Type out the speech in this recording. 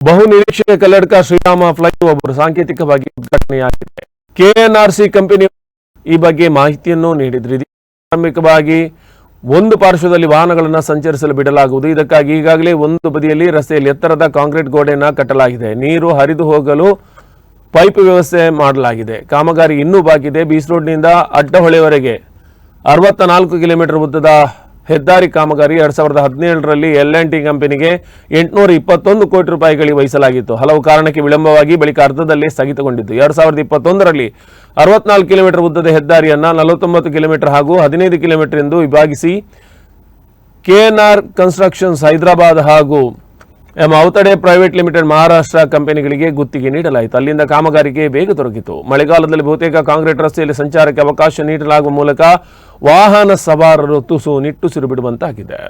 ಬಹು ನಿರೀಕ್ಷೆಯ ಕಲ್ಲಡ್ಕ ಶ್ರೀರಾಮ ಫ್ಲೈಓವರ್ ಸಾಂಕೇತಿಕವಾಗಿ ಉದ್ಘಾಟನೆಯಾಗಿದೆ. ಕೆಎನ್ಆರ್ಸಿ ಕಂಪನಿ ಈ ಬಗ್ಗೆ ಮಾಹಿತಿಯನ್ನು ನೀಡಿದ್ರು. ಪ್ರಾರಂಭಿಕವಾಗಿ ಒಂದು ಪಾರ್ಶ್ವದಲ್ಲಿ ವಾಹನಗಳನ್ನು ಸಂಚರಿಸಲು ಬಿಡಲಾಗುವುದು. ಇದಕ್ಕಾಗಿ ಈಗಾಗಲೇ ಒಂದು ಬದಿಯಲ್ಲಿ ರಸ್ತೆಯಲ್ಲಿ ಎತ್ತರದ ಕಾಂಕ್ರೀಟ್ ಗೋಡೆಯನ್ನು ಕಟ್ಟಲಾಗಿದೆ. ನೀರು ಹರಿದು ಹೋಗಲು ಪೈಪ್ ವ್ಯವಸ್ಥೆ ಮಾಡಲಾಗಿದೆ. ಕಾಮಗಾರಿ ಇನ್ನೂ ಬಾಕಿ ಇದೆ. ಬೀಚ್ ರೋಡ್ನಿಂದ ಅಡ್ಡಹೊಳೆವರೆಗೆ 64 ಕಿಲೋಮೀಟರ್ ಉದ್ದದ ಹೆದ್ದಾರಿ ಕಾಮಗಾರಿ 2017ರಲ್ಲಿ L&T ಕಂಪನಿಗೆ 821 ಕೋಟಿ ರೂಪಾಯಿಗಳಿಗೆ ವಹಿಸಲಾಗಿತ್ತು. ಹಲವು ಕಾರಣಕ್ಕೆ ವಿಳಂಬವಾಗಿ ಬಳಿಕ ಅರ್ಧದಲ್ಲಿ ಸ್ಥಗಿತಗೊಂಡಿತ್ತು. 2021ರಲ್ಲಿ 64 ಕಿಲೋಮೀಟರ್ ಉದ್ದದ ಹೆದ್ದಾರಿಯನ್ನು 49 ಕಿಲೋಮೀಟರ್ ಹಾಗೂ 15 ಕಿಲೋಮೀಟರ್ ಎಂದು ವಿಭಾಗಿಸಿ ಕೆಎನ್ಆರ್ ಕನ್ಸ್ಟ್ರಕ್ಷನ್ಸ್ ಹೈದರಾಬಾದ್ ಹಾಗೂ ಔತಡೆ ಪ್ರೈವೇಟ್ ಲಿಮಿಟೆಡ್ ಮಹಾರಾಷ್ಟ್ರ ಕಂಪನಿಗಳಿಗೆ ಗುತ್ತಿಗೆ ನೀಡಲಾಯಿತು. ಅಲ್ಲಿಂದ ಕಾಮಗಾರಿಗೆ ಬೇಗ ದೊರಕಿತು. ಮಳೆಗಾಲದಲ್ಲಿ ಬಹುತೇಕ ಕಾಂಕ್ರೀಟ್ ರಸ್ತೆಯಲ್ಲಿ ಸಂಚಾರಕ್ಕೆ ಅವಕಾಶ ನೀಡಲಾಗುವ ಮೂಲಕ ವಾಹನ ಸವಾರರು ತುಸು ನಿಟ್ಟುಸಿರು ಬಿಡುವಂತಾಗಿದೆ.